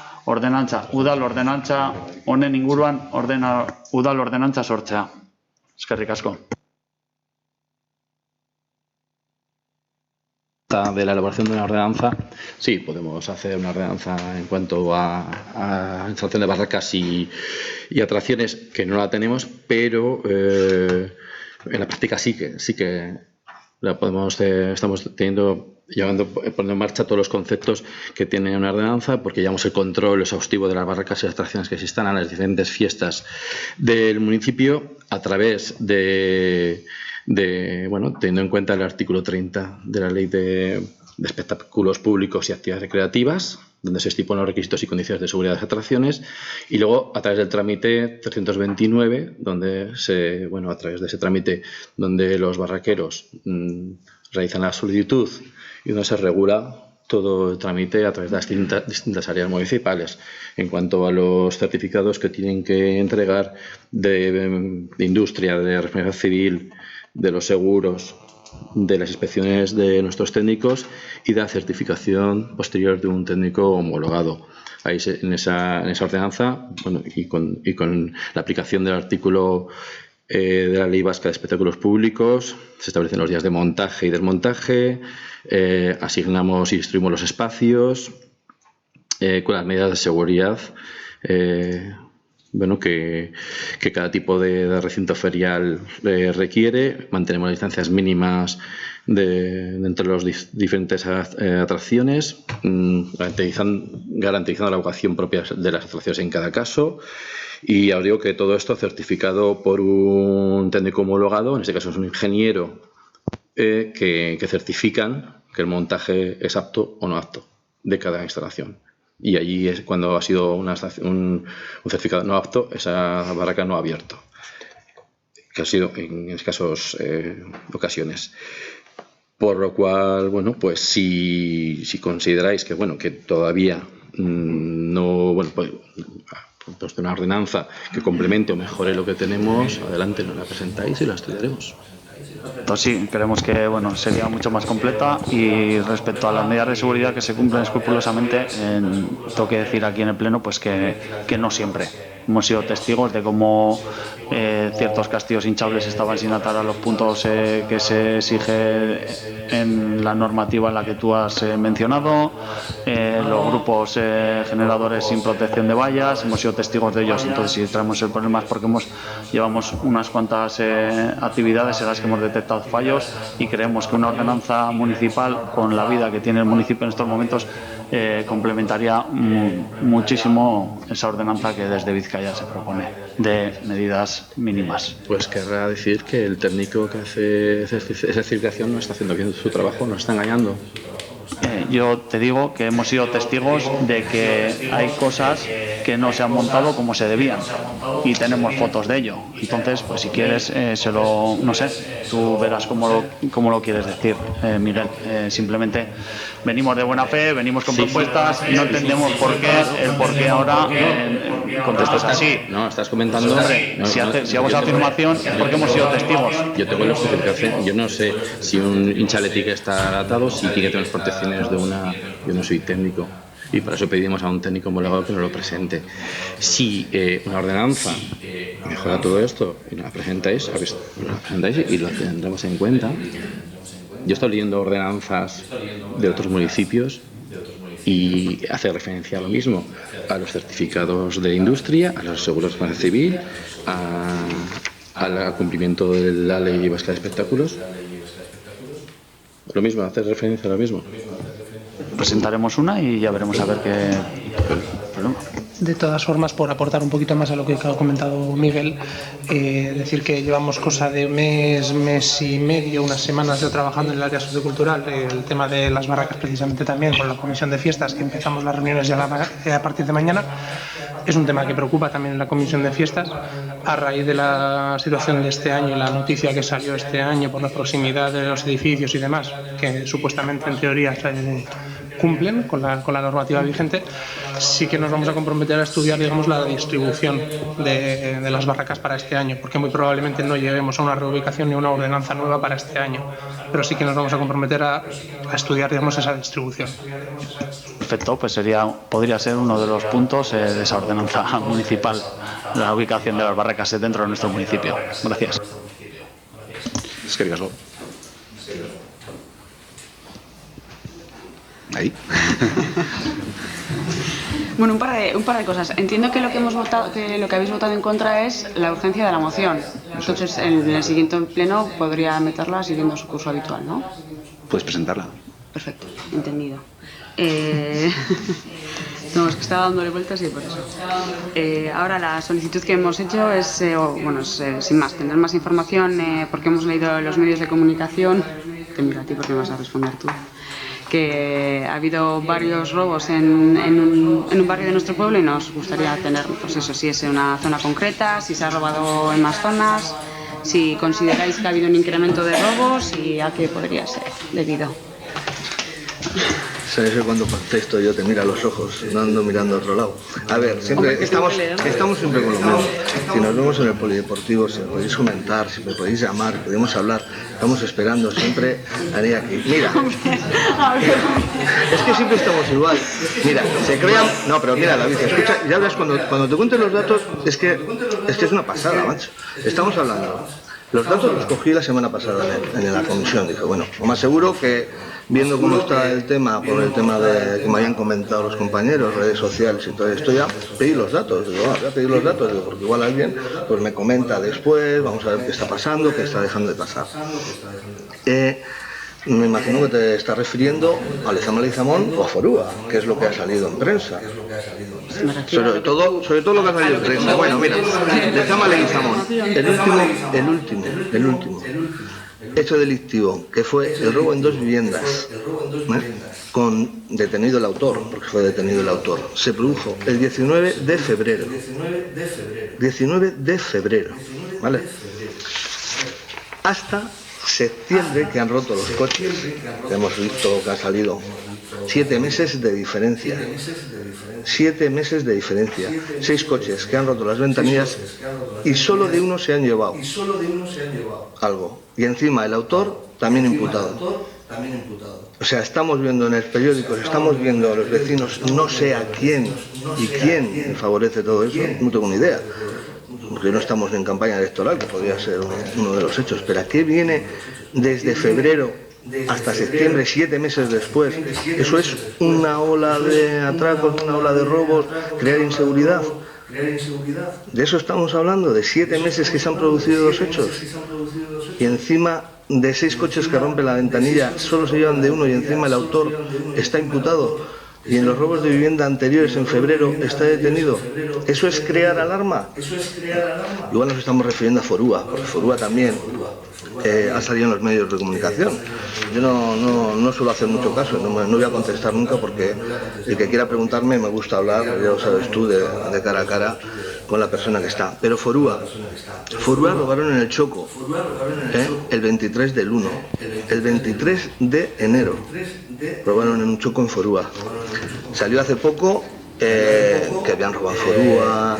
udal ordenantza honen inguruan udal ordenantza sortzea. Eskerrik asko. De la elaboración de una ordenanza, sí, podemos hacer una ordenanza en cuanto a instalación de barracas y atracciones, que no la tenemos, pero en la práctica sí que la podemos, estamos poniendo en marcha todos los conceptos que tiene una ordenanza, porque llevamos el control exhaustivo de las barracas y atracciones que existan a las diferentes fiestas del municipio a través teniendo en cuenta el artículo 30 de la Ley de Espectáculos Públicos y Actividades Recreativas, donde se estipulan los requisitos y condiciones de seguridad de las atracciones, y luego a través del trámite 329, donde a través de ese trámite donde los barraqueros realizan la solicitud y donde se regula todo el trámite a través de las distintas áreas municipales. En cuanto a los certificados que tienen que entregar de industria, de responsabilidad civil, de los seguros, de las inspecciones de nuestros técnicos y de la certificación posterior de un técnico homologado. Ahí en esa ordenanza, y con la aplicación del artículo de la Ley Vasca de Espectáculos Públicos, se establecen los días de montaje y desmontaje, asignamos y distribuimos los espacios con las medidas de seguridad que cada tipo de recinto ferial requiere. Mantenemos las distancias mínimas entre las diferentes atracciones, garantizando la vocación propia de las atracciones en cada caso. Y os digo que todo esto certificado por un técnico homologado, en este caso es un ingeniero, que certifican que el montaje es apto o no apto de cada instalación. Y allí es cuando ha sido un certificado no apto, esa barraca no ha abierto, que ha sido en escasas ocasiones. Por lo cual, pues si consideráis que todavía pues de una ordenanza que complemente o mejore lo que tenemos, adelante, nos la presentáis y la estudiaremos. Pues sí, creemos que sería mucho más completa, y respecto a las medidas de seguridad que se cumplen escrupulosamente, tengo que decir aquí en el Pleno pues que no siempre. Hemos sido testigos de cómo ciertos castillos hinchables estaban sin atar a los puntos que se exige en la normativa en la que tú has mencionado, los grupos generadores sin protección de vallas, hemos sido testigos de ellos. Entonces, si traemos el problema es porque llevamos unas cuantas actividades en las que hemos detectado fallos, y creemos que una ordenanza municipal, con la vida que tiene el municipio en estos momentos, complementaría muchísimo esa ordenanza que desde Vizcaya se propone de medidas mínimas. Pues querrá decir que el técnico que hace esa certificación no está haciendo bien su trabajo, nos está engañando. Yo te digo que hemos sido testigos de que hay cosas que no se han montado como se debían, y tenemos fotos de ello. Entonces, pues si quieres, no sé, tú verás cómo lo quieres decir, Miguel. Simplemente venimos de buena fe, venimos con propuestas, y no entendemos por qué ahora contestas así. No, estás comentando. Hombre, si hago esa afirmación es porque hemos sido testigos. Yo tengo la justificación. Yo no sé si un hinchaletic está atado, si tiene que tener protecciones de una. Yo no soy técnico, y para eso pedimos a un técnico homologado que nos lo presente. Si una ordenanza mejora todo esto y nos la presentáis y lo tendremos en cuenta. Yo estoy leyendo ordenanzas de otros municipios y hace referencia a lo mismo, a los certificados de industria, a los seguros de responsabilidad civil, al cumplimiento de la Ley Vasca de Espectáculos. Lo mismo, hace referencia a lo mismo. Presentaremos una y ya veremos a ver qué problema. De todas formas, por aportar un poquito más a lo que ha comentado Miguel, decir que llevamos cosa de mes y medio, unas semanas de trabajando en el área sociocultural, el tema de las barracas precisamente también con la comisión de fiestas, que empezamos las reuniones ya a partir de mañana. Es un tema que preocupa también en la comisión de fiestas, a raíz de la situación de este año y la noticia que salió este año por la proximidad de los edificios y demás, que supuestamente en teoría cumplen con la normativa vigente, sí que nos vamos a comprometer a estudiar, digamos, la distribución de las barracas para este año, porque muy probablemente no lleguemos a una reubicación ni a una ordenanza nueva para este año, pero sí que nos vamos a comprometer a estudiar, digamos, esa distribución. Perfecto, pues podría ser uno de los puntos de esa ordenanza municipal, la ubicación de las barracas dentro de nuestro municipio. Gracias. Es que digaslo. Ahí. Bueno, un par de cosas. Entiendo que lo que hemos votado, que lo que habéis votado en contra es la urgencia de la moción. Entonces, en el siguiente pleno podría meterla siguiendo su curso habitual, ¿no? Puedes presentarla. Perfecto, entendido. No, es que estaba dándole vueltas y por eso. Ahora la solicitud que hemos hecho es, sin más, tener más información, porque hemos leído en los medios de comunicación, te miro a ti porque me vas a responder tú, que ha habido varios robos en un barrio de nuestro pueblo y nos gustaría tener, pues eso, si es en una zona concreta, si se ha robado en más zonas, si consideráis que ha habido un incremento de robos y a qué podría ser debido. Sabes que cuando contesto yo te miro a los ojos, no ando mirando a otro lado. A ver, siempre estamos siempre con lo mismo. Si nos vemos en el polideportivo, si me podéis comentar, si me podéis llamar, podemos hablar. Estamos esperando siempre a venir aquí. Mira, es que siempre estamos igual. Mira, se crean... No, pero mira, David, escucha, ya ves, cuando te cuenten los datos, es que es una pasada, macho. Estamos hablando. Los datos los cogí la semana pasada en la comisión. Dije, bueno, lo más seguro que, viendo cómo está el tema, por el tema de que me habían comentado los compañeros, redes sociales y todo esto, ya pedí los datos. Digo, voy a pedir los datos, porque igual alguien pues me comenta después, vamos a ver qué está pasando, qué está dejando de pasar. Me imagino que te estás refiriendo a Lezama Leizamón o a Forúa, que es lo que ha salido en prensa. Sobre todo lo que ha salido en prensa. Bueno, mira, Lezama Leizamón, el último hecho delictivo, que fue el robo en 2 viviendas, con detenido el autor, porque fue detenido el autor, se produjo el 19 de febrero. 19 de febrero, ¿vale? Hasta septiembre, que han roto los coches, que hemos visto que ha salido 7 meses de diferencia. 7 meses de diferencia. 6 coches que han roto las ventanillas y solo de uno se han llevado algo. Y encima el autor también imputado. O sea, estamos viendo en el periódico, estamos viendo a los vecinos, no sé a quién y quién favorece todo eso, no tengo ni idea. Porque no estamos en campaña electoral, que podría ser uno de los hechos. Pero aquí viene desde febrero hasta septiembre, 7 meses después. Eso es una ola de atracos, una ola de robos, crear inseguridad. De eso estamos hablando, de 7 meses que se han producido 2 hechos. Y encima de 6 coches que rompen la ventanilla, solo se llevan de uno y encima el autor está imputado. Y en los robos de vivienda anteriores, en febrero, está detenido. ¿Eso es crear alarma? Igual nos estamos refiriendo a Forúa, porque Forúa también ha salido en los medios de comunicación. Yo no suelo hacer mucho caso, no voy a contestar nunca, porque el que quiera preguntarme me gusta hablar, ya lo sabes tú, de cara a cara con la persona que está. Pero Forúa robaron en el Choco, el 23 del 1, el 23 de enero. Robaron en un Choco en Forúa. Salió hace poco que habían robado en Forúa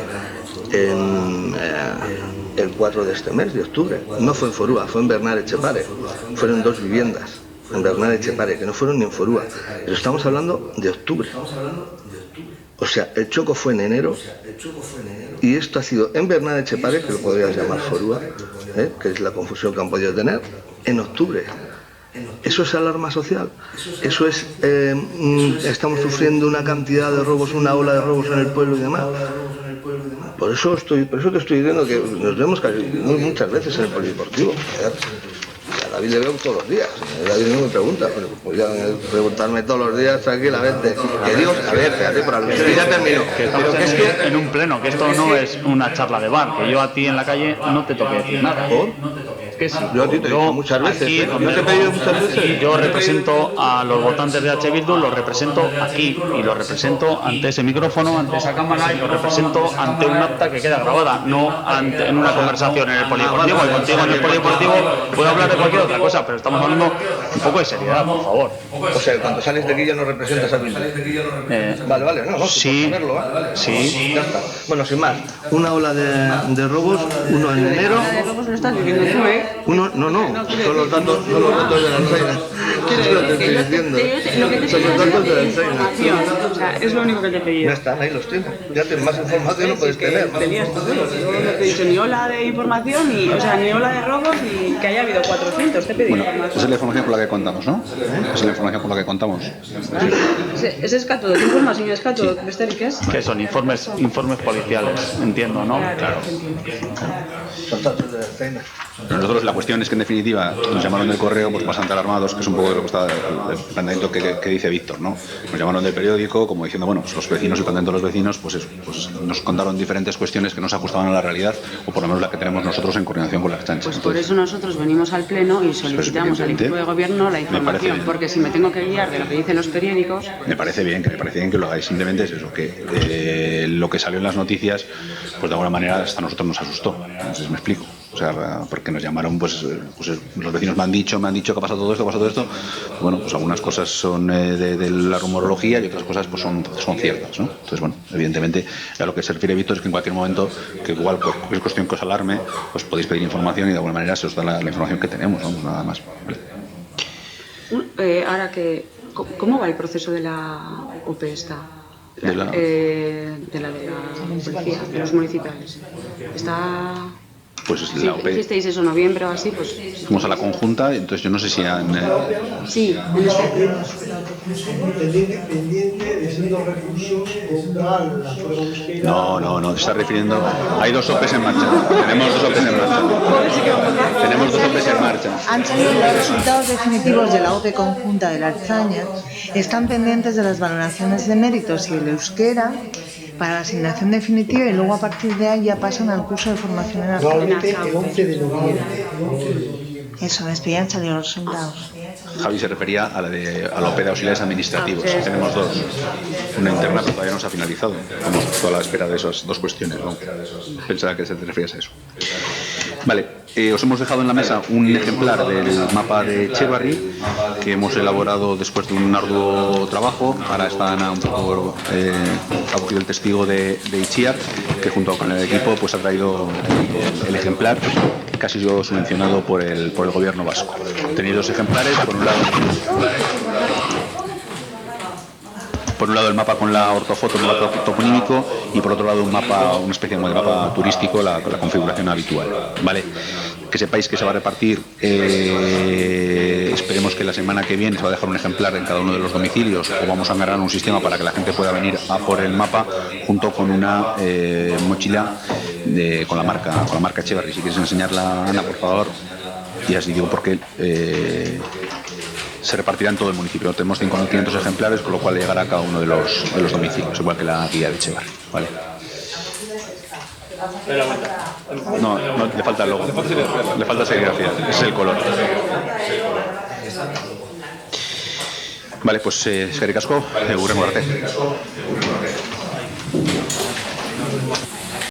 el 4 de este mes, de octubre. No fue en Forúa, fue en Bernat Etxepare. Fueron 2 viviendas en Bernat Etxepare, que no fueron ni en Forúa. Pero estamos hablando de octubre. O sea, el Choco fue en enero y esto ha sido en Bernat Etxepare, que lo podrías llamar Forúa, que es la confusión que han podido tener, en octubre. ¿Eso es alarma social? ¿Eso es estamos sufriendo una cantidad de robos, una ola de robos en el pueblo y demás? Por eso te estoy diciendo que nos vemos muchas veces en el polideportivo. A David le veo todos los días. David no me pregunta, pero pues ya preguntarme todos los días tranquilamente. Que Dios, a ver, fíjate por alusiones, ya termino. Pero es que en un pleno, que esto no es una charla de bar, que yo a ti en la calle no te toque decir nada. que sí. Yo a ti te he dicho muchas veces, aquí, yo te he pedido muchas veces. Yo represento a los votantes de H. Bildu, los represento aquí y los represento ante ese micrófono, ante esa cámara y los represento ante un acta que queda grabada, no en una conversación en el polideportivo. Y contigo en el polideportivo puedo hablar de cualquier otra cosa, pero estamos hablando un poco de seriedad, por favor. O sea, cuando sales de aquí ya no representas a Bildu. Vale, no, sí, ponerlo, sí. Ya está. Bueno, sin más, una ola de robos, uno en enero. La de robos lo estás diciendo tú, ¿eh? Uno, no, son los datos de la Alzheimer. Es lo que te estoy diciendo. Lo que te Son los datos de la Alzheimer. información. O sea, es lo único que te he pedido. Ya están, ahí los tienes. Ya tienes más información, no puedes tener. Tenías tú, yo no te he dicho ni ola de información, ni ola de robos, ni que haya habido 400. Te he pedido información. Esa es la información con la que contamos, ¿no? Esa es la información con la que contamos. Ese es cato, ¿qué información es cato? ¿Qué es? Que son informes policiales, entiendo, ¿no? Claro. Los datos de la Alzheimer. Pero nosotros la cuestión es que en definitiva nos llamaron del correo pues bastante alarmados, que es un poco de lo que está el planteamiento que dice Víctor, ¿no? Nos llamaron del periódico como diciendo, bueno, pues los vecinos y contentos los vecinos, pues nos contaron diferentes cuestiones que no se ajustaban a la realidad, o por lo menos la que tenemos nosotros en coordinación con la Ertzaintza. Pues por eso nosotros venimos al pleno y solicitamos al equipo de gobierno la información, porque si me tengo que guiar de lo que dicen los periódicos... Me parece bien que lo hagáis, simplemente es eso, que lo que salió en las noticias, pues de alguna manera hasta a nosotros nos asustó, no sé si me explico. O sea, porque nos llamaron, pues los vecinos me han dicho que ha pasado todo esto. Bueno, pues algunas cosas son de la rumorología y otras cosas pues son ciertas, ¿no? Entonces, bueno, evidentemente a lo que se refiere Víctor es que en cualquier momento, que igual por cualquier cuestión que os alarme, pues podéis pedir información y de alguna manera se os da la información que tenemos, ¿no? Nada más. ¿Vale? Ahora que, ¿cómo va el proceso de la OP esta? De la policía, de los municipales. Está... Pues la OP. Hicisteis eso en noviembre o así, pues... Fuimos a la conjunta, entonces yo no sé si han... Sí, en este... No, te está refiriendo... Hay dos OPs en marcha. Tenemos dos OPs en marcha. Han salido los resultados definitivos de la OPE conjunta de la Ertzaintza. Están pendientes de las valoraciones de méritos y el euskera para la asignación definitiva y luego a partir de ahí ya pasan al curso de formación en Probablemente el 11 de noviembre. Eso es, pero ya han salido los resultados. Javi se refería a la OP de auxiliares administrativos. Tenemos dos. Una interna pero todavía no se ha finalizado. Estamos toda la espera de esas dos cuestiones, ¿no? Pensaba que te referías a eso. Vale, os hemos dejado en la mesa un ejemplar del mapa de Etxebarri que hemos elaborado después de un arduo trabajo. Ahora está Ana un poco ha cogido el testigo de Itziar, que junto con el equipo pues ha traído el ejemplar que ha sido subvencionado por el gobierno vasco. Tenéis dos ejemplares, por un lado el mapa con la ortofoto, el mapa toponímico, y por otro lado una especie de mapa turístico, la configuración habitual, ¿vale? Que sepáis que se va a repartir, esperemos que la semana que viene se va a dejar un ejemplar en cada uno de los domicilios, o vamos a agarrar un sistema para que la gente pueda venir a por el mapa junto con una mochila con la marca Etxebarri. Si quieres enseñarla, Ana, por favor. Y así digo porque se repartirá en todo el municipio. Tenemos 5.500 ejemplares, con lo cual llegará a cada uno de los domicilios, igual que la guía de Etxebarri, ¿vale? No, le falta el logo, le falta serigrafía, es el color. Vale, pues eskerrik asko, hurrengo arte.